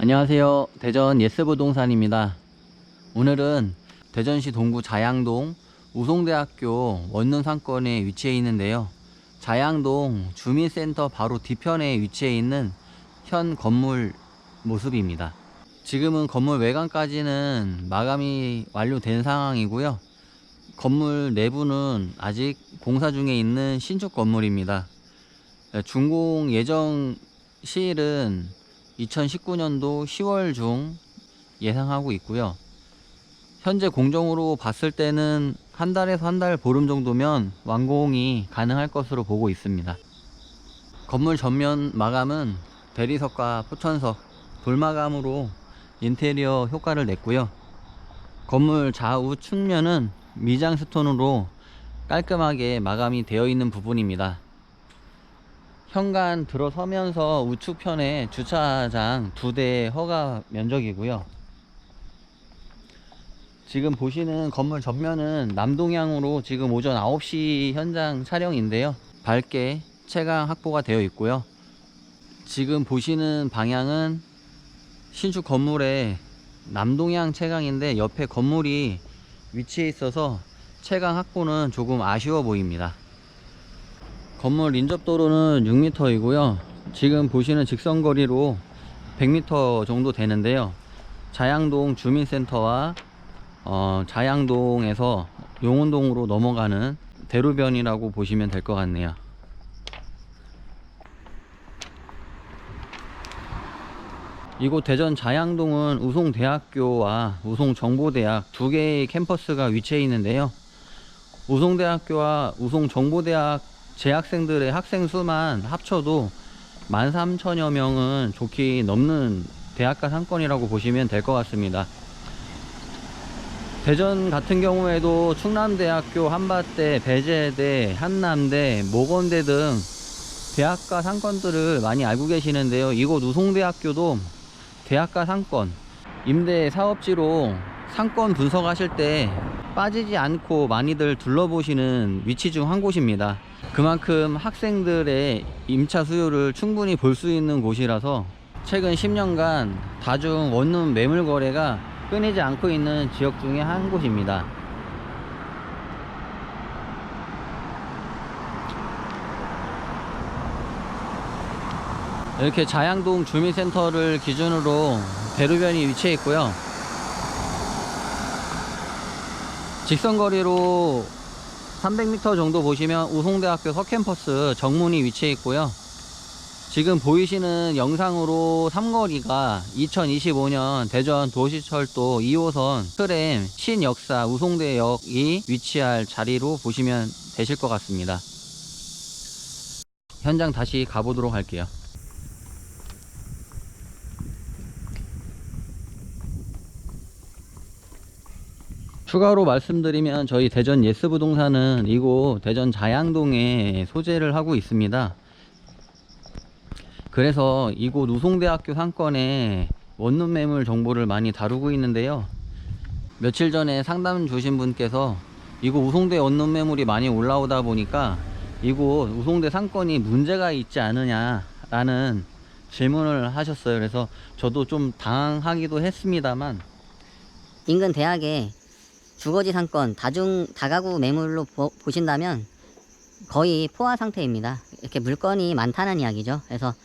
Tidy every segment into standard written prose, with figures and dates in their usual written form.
안녕하세요. 대전 예스부동산입니다. 오늘은 대전시 동구 자양동 우송대학교 원룸 상권에 위치해 있는데요. 자양동 주민센터 바로 뒤편에 위치해 있는 현 건물 모습입니다. 지금은 건물 외관까지는 마감이 완료된 상황이고요. 건물 내부는 아직 공사 중에 있는 신축 건물입니다. 준공 예정 시일은 2019년도 10월 중 예상하고 있고요. 현재 공정으로 봤을 때는 한 달에서 한 달 보름 정도면 완공이 가능할 것으로 보고 있습니다. 건물 전면 마감은 대리석과 포천석, 돌마감으로 인테리어 효과를 냈고요. 건물 좌우 측면은 미장 스톤으로 깔끔하게 마감이 되어 있는 부분입니다. 현관 들어서면서 우측편에 주차장 2대 허가 면적이고요. 지금 보시는 건물 전면은 남동향으로 지금 오전 9시 현장 촬영인데요. 밝게 채광 확보가 되어 있고요. 지금 보시는 방향은 신축 건물의 남동향 채광인데 옆에 건물이 위치해 있어서 채광 확보는 조금 아쉬워 보입니다. 건물 인접도로는 6m이고요. 지금 보시는 직선거리로 100m 정도 되는데요. 자양동 주민센터와 자양동에서 용운동으로 넘어가는 대로변이라고 보시면 될 것 같네요. 이곳 대전 자양동은 우송대학교와 우송정보대학 두 개의 캠퍼스가 위치해 있는데요. 우송대학교와 우송정보대학 재학생들의 학생 수만 합쳐도 13,000여 명은 좋게 넘는 대학가 상권이라고 보시면 될 것 같습니다. 대전 같은 경우에도 충남대학교, 한밭대, 배재대, 한남대, 모건대 등 대학가 상권들을 많이 알고 계시는데요. 이곳 우송대학교도 대학가 상권, 임대 사업지로 상권 분석하실 때 빠지지 않고 많이들 둘러보시는 위치 중 한 곳입니다. 그만큼 학생들의 임차 수요를 충분히 볼 수 있는 곳이라서 최근 10년간 다중 원룸 매물 거래가 끊이지 않고 있는 지역 중에 한 곳입니다. 이렇게 자양동 주민센터를 기준으로 대로변이 위치해 있고요. 직선거리로 300m 정도 보시면 우송대학교 서캠퍼스 정문이 위치해 있고요. 지금 보이시는 영상으로 삼거리가 2025년 대전 도시철도 2호선 트램 신역사 우송대역이 위치할 자리로 보시면 되실 것 같습니다. 현장 다시 가보도록 할게요. 추가로 말씀드리면 저희 대전 예스부동산은 이곳 대전 자양동에 소재를 하고 있습니다. 그래서 이곳 우송대학교 상권에 원룸 매물 정보를 많이 다루고 있는데요. 며칠 전에 상담 주신 분께서 이곳 우송대 원룸 매물이 많이 올라오다 보니까 이곳 우송대 상권이 문제가 있지 않느냐 라는 질문을 하셨어요. 그래서 저도 좀 당황하기도 했습니다만, 인근 대학에 주거지 상권, 다가구 매물로 보신다면 거의 포화 상태입니다. 이렇게 물건이 많다는 이야기죠. 그래서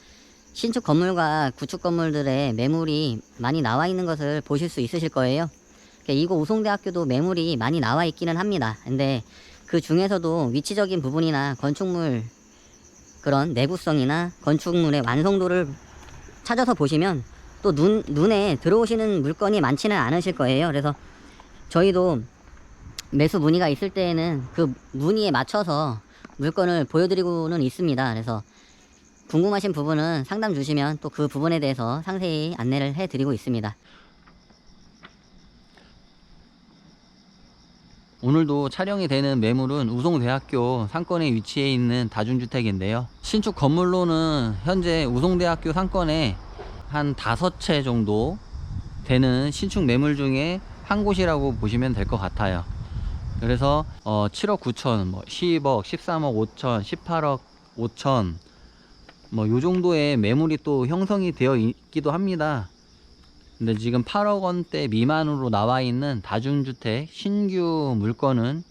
신축 건물과 구축 건물들의 매물이 많이 나와 있는 것을 보실 수 있으실 거예요. 이곳 우송대학교도 매물이 많이 나와 있기는 합니다. 근데 그 중에서도 위치적인 부분이나 건축물 그런 내구성이나 건축물의 완성도를 찾아서 보시면 또 눈에 들어오시는 물건이 많지는 않으실 거예요. 그래서 저희도 매수 문의가 있을 때에는 그 문의에 맞춰서 물건을 보여드리고는 있습니다. 그래서 궁금하신 부분은 상담 주시면 또 그 부분에 대해서 상세히 안내를 해드리고 있습니다. 오늘도 촬영이 되는 매물은 우송대학교 상권에 위치해 있는 다중주택인데요. 신축 건물로는 현재 우송대학교 상권에 한 5채 정도 되는 신축 매물 중에 한 곳이라고 보시면 될 것 같아요. 그래서 7억 9천, 10억, 13억 5천, 18억 5천 요 정도의 매물이 또 형성이 되어 있기도 합니다. 근데 지금 8억 원대 미만으로 나와 있는 다중주택 신규 물건은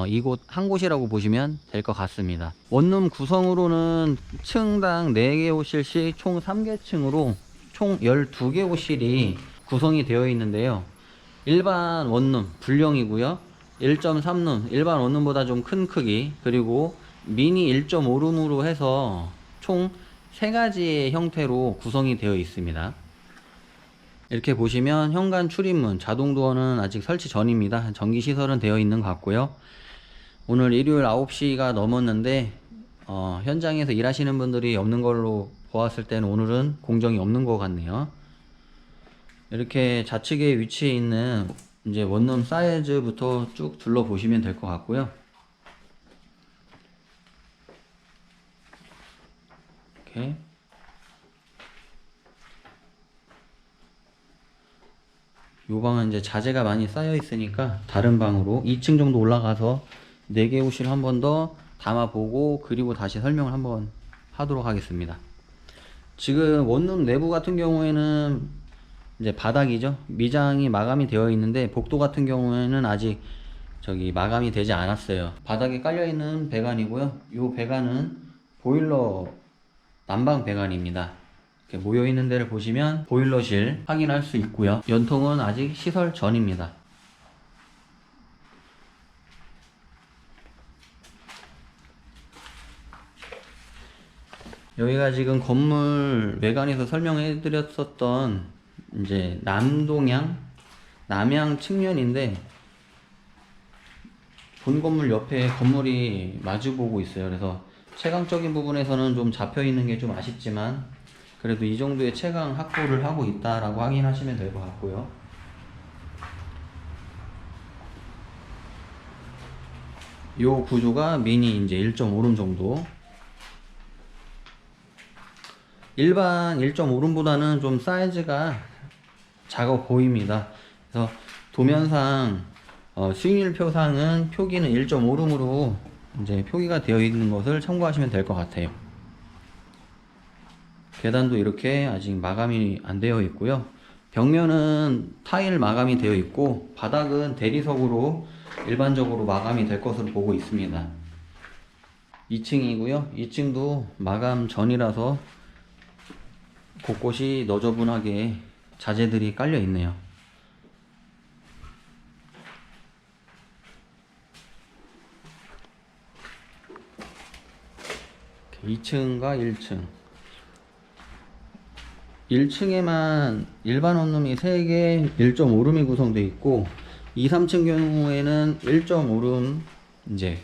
이곳 한 곳이라고 보시면 될 것 같습니다. 원룸 구성으로는 층당 4개 호실씩 총 3개 층으로 총 12개 호실이 구성이 되어 있는데요. 일반 원룸 불령이고요. 1.3룸 일반 원룸보다 좀 큰 크기, 그리고 미니 1.5룸으로 해서 총 3가지의 형태로 구성이 되어 있습니다. 이렇게 보시면 현관 출입문, 자동도어는 아직 설치 전입니다. 전기 시설은 되어 있는 것 같고요. 오늘 일요일 9시가 넘었는데 현장에서 일하시는 분들이 없는 걸로 보았을 때는 오늘은 공정이 없는 것 같네요. 이렇게 좌측에 위치해 있는 이제 원룸 사이즈부터 쭉 둘러보시면 될 것 같고요. 이렇게 요 방은 이제 자재가 많이 쌓여 있으니까 다른 방으로 2층 정도 올라가서 4개 호실 한 번 더 담아보고, 그리고 다시 설명을 한번 하도록 하겠습니다. 지금 원룸 내부 같은 경우에는 이제 바닥이죠. 미장이 마감이 되어 있는데, 복도 같은 경우에는 아직 마감이 되지 않았어요. 바닥에 깔려 있는 배관이고요. 이 배관은 보일러 난방 배관입니다. 이렇게 모여 있는 데를 보시면 보일러실 확인할 수 있고요. 연통은 아직 시설 전입니다. 여기가 지금 건물 외관에서 설명해 드렸었던 이제 남향 측면인데, 본 건물 옆에 건물이 마주보고 있어요. 그래서 채광적인 부분에서는 좀 잡혀 있는 게 좀 아쉽지만, 그래도 이 정도의 채광 확보를 하고 있다라고 확인하시면 될 것 같고요. 요 구조가 미니 이제 1.5룸 정도. 일반 1.5룸보다는 좀 사이즈가 작아 보입니다. 그래서 도면상 수익률 표상은 표기는 1.5룸으로 이제 표기가 되어 있는 것을 참고하시면 될 것 같아요. 계단도 이렇게 아직 마감이 안 되어 있고요. 벽면은 타일 마감이 되어 있고, 바닥은 대리석으로 일반적으로 마감이 될 것으로 보고 있습니다. 2층이고요. 2층도 마감 전이라서 곳곳이 너저분하게 자재들이 깔려 있네요. 2층과 1층. 1층에만 일반 원룸이 3개 1.5룸이 구성되어 있고, 2, 3층 경우에는 1.5룸 이제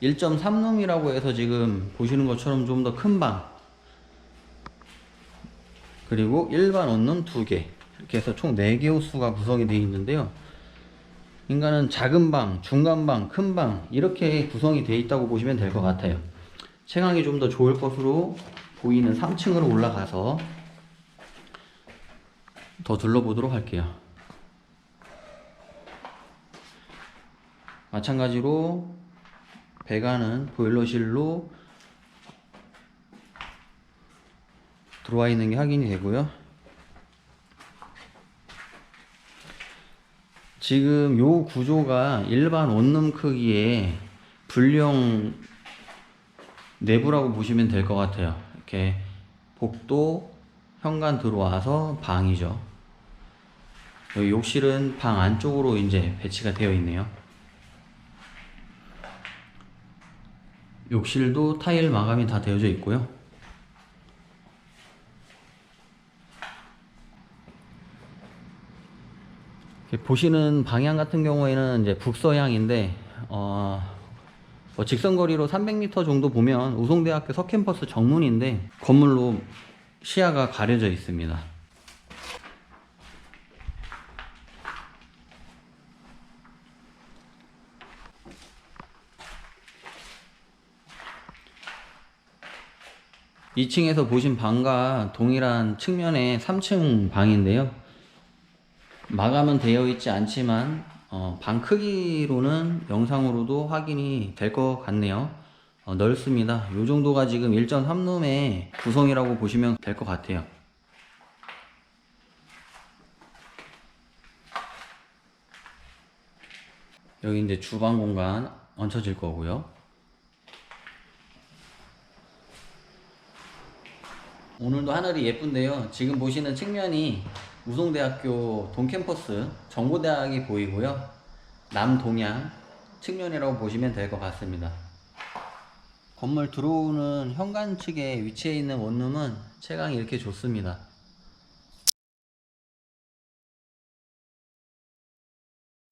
1.3룸이라고 해서 지금 보시는 것처럼 좀 더 큰 방, 그리고 일반 원룸 2개, 이렇게 해서 총 4개 호수가 구성이 되어 있는데요. 인간은 작은 방, 중간 방, 큰 방 이렇게 구성이 되어 있다고 보시면 될 것 같아요. 채광이 좀 더 좋을 것으로 보이는 3층으로 올라가서 더 둘러보도록 할게요. 마찬가지로 배관은 보일러실로 들어와 있는 게 확인이 되고요. 지금 요 구조가 일반 원룸 크기의 불령 내부라고 보시면 될 것 같아요. 이렇게 복도 현관 들어와서 방이죠. 여기 욕실은 방 안쪽으로 이제 배치가 되어 있네요. 욕실도 타일 마감이 다 되어져 있고요. 보시는 방향 같은 경우에는 이제 북서향인데, 직선거리로 300m 정도 보면 우송대학교 서캠퍼스 정문인데, 건물로 시야가 가려져 있습니다. (2층에서) 보신 방과 동일한 측면의 3층 방인데요. 마감은 되어 있지 않지만 방 크기로는 영상으로도 확인이 될 것 같네요. 넓습니다. 이 정도가 지금 1.3룸의 구성이라고 보시면 될 것 같아요. 여기 이제 주방 공간 얹혀질 거고요. 오늘도 하늘이 예쁜데요. 지금 보시는 측면이 우송대학교 동캠퍼스 정보대학이 보이고요. 남동향 측면이라고 보시면 될 것 같습니다. 건물 들어오는 현관 측에 위치해 있는 원룸은 채광이 이렇게 좋습니다.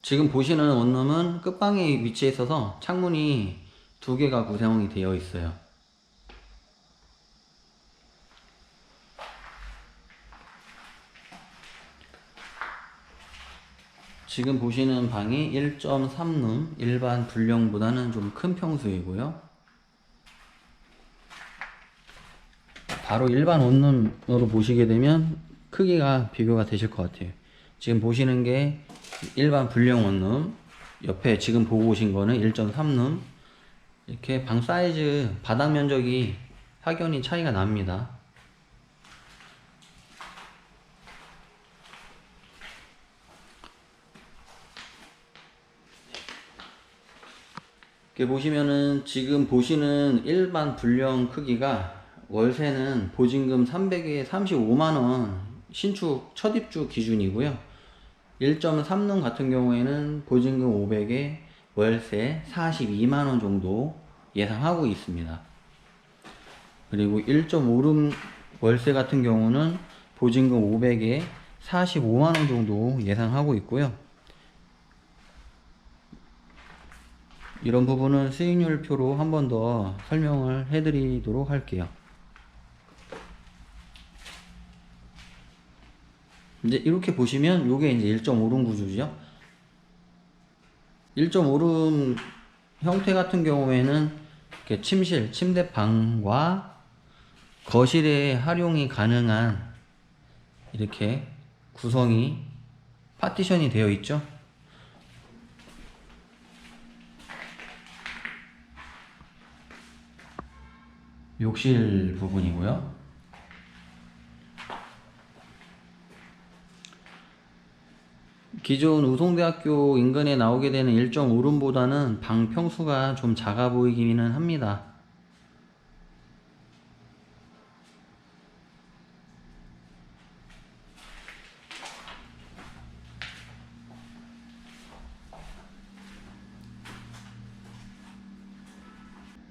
지금 보시는 원룸은 끝방에 위치해 있어서 창문이 2개가 구성이 되어 있어요. 지금 보시는 방이 1.3룸, 일반 분령보다는 좀 큰 평수이고요. 바로 일반 원룸으로 보시게 되면 크기가 비교가 되실 것 같아요. 지금 보시는 게 일반 분령 원룸, 옆에 지금 보고 오신 거는 1.3룸. 이렇게 방 사이즈, 바닥 면적이 확연히 차이가 납니다. 이렇게 보시면은 지금 보시는 일반 분령 크기가 월세는 보증금 300에 35만원 신축 첫 입주 기준이고요. 1.3룸 같은 경우에는 보증금 500에 월세 42만원 정도 예상하고 있습니다. 그리고 1.5룸 월세 같은 경우는 보증금 500에 45만원 정도 예상하고 있고요. 이런 부분은 수익률 표로 한 번 더 설명을 해드리도록 할게요. 이제 이렇게 보시면 요게 이제 1.5룸 구조죠. 1.5룸 형태 같은 경우에는 이렇게 침실, 침대방과 거실의 활용이 가능한 이렇게 구성이 파티션이 되어 있죠. 욕실 부분이고요. 기존 우송대학교 인근에 나오게 되는 1.5룸보다는 방 평수가 좀 작아 보이기는 합니다.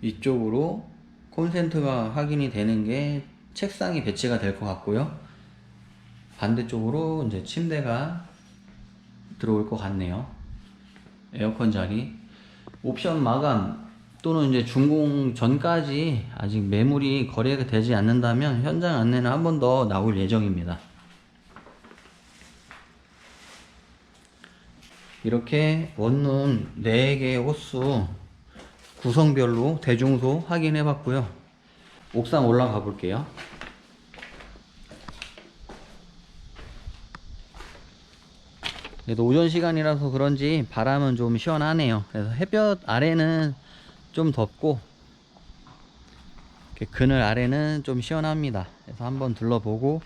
이쪽으로 콘센트가 확인이 되는 게 책상이 배치가 될 것 같고요. 반대쪽으로 이제 침대가 들어올 것 같네요. 에어컨 자리. 옵션 마감 또는 이제 준공 전까지 아직 매물이 거래가 되지 않는다면 현장 안내는 한 번 더 나올 예정입니다. 이렇게 원룸 4개 호수 구성별로 대중소 확인해 봤고요. 옥상 올라가 볼게요. 그래도 오전 시간이라서 그런지 바람은 좀 시원하네요. 그래서 햇볕 아래는 좀 덥고 이렇게 그늘 아래는 좀 시원합니다. 그래서 한번 둘러보고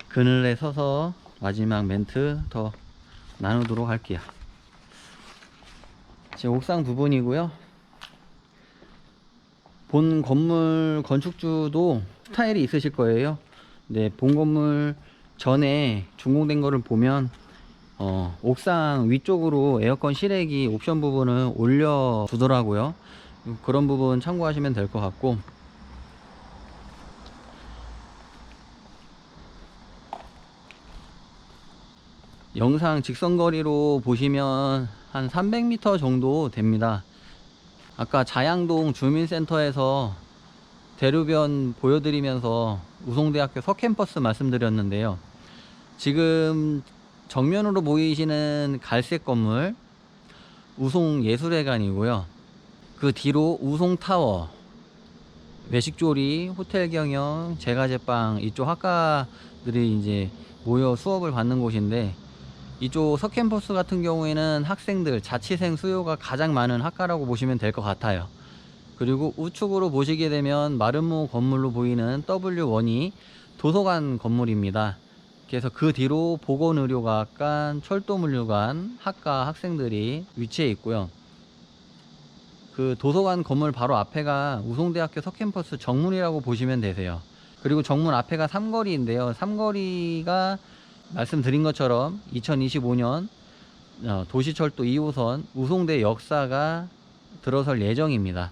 그늘에 서서 마지막 멘트 더 나누도록 할게요. 지금 옥상 부분이고요. 본 건물 건축주도 스타일이 있으실 거예요. 네, 본 건물 전에 준공된 거를 보면 옥상 위쪽으로 에어컨 실외기 옵션 부분을 올려 두더라고요. 그런 부분 참고하시면 될 것 같고, 영상 직선거리로 보시면 한 300m 정도 됩니다. 아까 자양동 주민센터에서 대로변 보여드리면서 우송대학교 서캠퍼스 말씀드렸는데요. 지금 정면으로 보이시는 갈색 건물 우송예술회관이고요. 그 뒤로 우송타워, 외식조리, 호텔 경영, 제과제빵 이쪽 학과들이 이제 모여 수업을 받는 곳인데, 이쪽 서캠퍼스 같은 경우에는 학생들, 자취생 수요가 가장 많은 학과라고 보시면 될 것 같아요. 그리고 우측으로 보시게 되면 마름모 건물로 보이는 W1이 도서관 건물입니다. 그래서 그 뒤로 보건의료과학관, 철도물류관 학과 학생들이 위치해 있고요. 그 도서관 건물 바로 앞에가 우송대학교 서캠퍼스 정문이라고 보시면 되세요. 그리고 정문 앞에가 삼거리인데요. 삼거리가 말씀드린 것처럼 2025년 도시철도 2호선 우송대 역사가 들어설 예정입니다.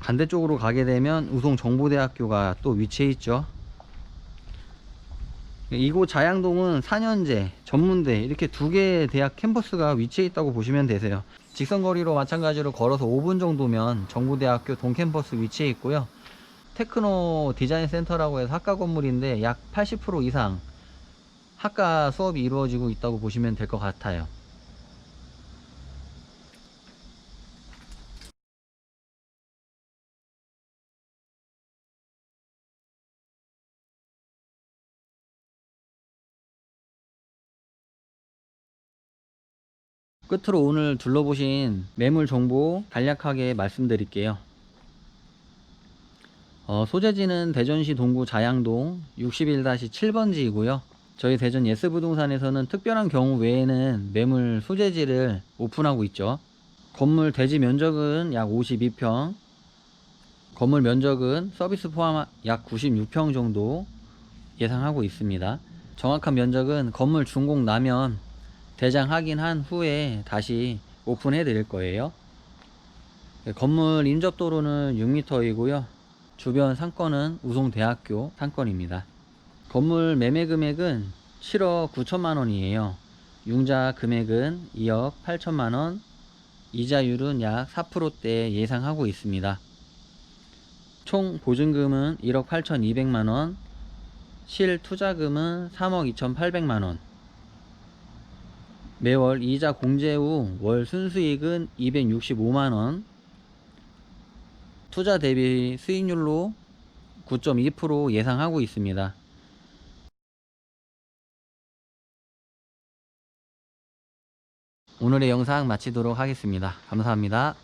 반대쪽으로 가게 되면 우송정보대학교가 또 위치해 있죠. 이곳 자양동은 4년제, 전문대 이렇게 두 개의 대학 캠퍼스가 위치해 있다고 보시면 되세요. 직선거리로 마찬가지로 걸어서 5분 정도면 정보대학교 동캠퍼스 위치해 있고요. 테크노 디자인 센터라고 해서 학과 건물인데 약 80% 이상 학과 수업이 이루어지고 있다고 보시면 될 것 같아요. 끝으로 오늘 둘러보신 매물 정보 간략하게 말씀드릴게요. 소재지는 대전시 동구 자양동 61-7번지이고요. 저희 대전 예스부동산에서는 특별한 경우 외에는 매물 소재지를 오픈하고 있죠. 건물 대지 면적은 약 52평, 건물 면적은 서비스 포함 약 96평 정도 예상하고 있습니다. 정확한 면적은 건물 준공 나면 대장 확인한 후에 다시 오픈해 드릴 거예요. 건물 인접도로는 6m이고요. 주변 상권은 우송대학교 상권입니다. 건물 매매 금액은 7억 9천만 원이에요. 융자 금액은 2억 8천만 원, 이자율은 약 4%대 예상하고 있습니다. 총 보증금은 1억 8,200만 원, 실 투자금은 3억 2,800만 원. 매월 이자 공제 후 월 순수익은 265만 원. 투자 대비 수익률로 9.2% 예상하고 있습니다. 오늘의 영상 마치도록 하겠습니다. 감사합니다.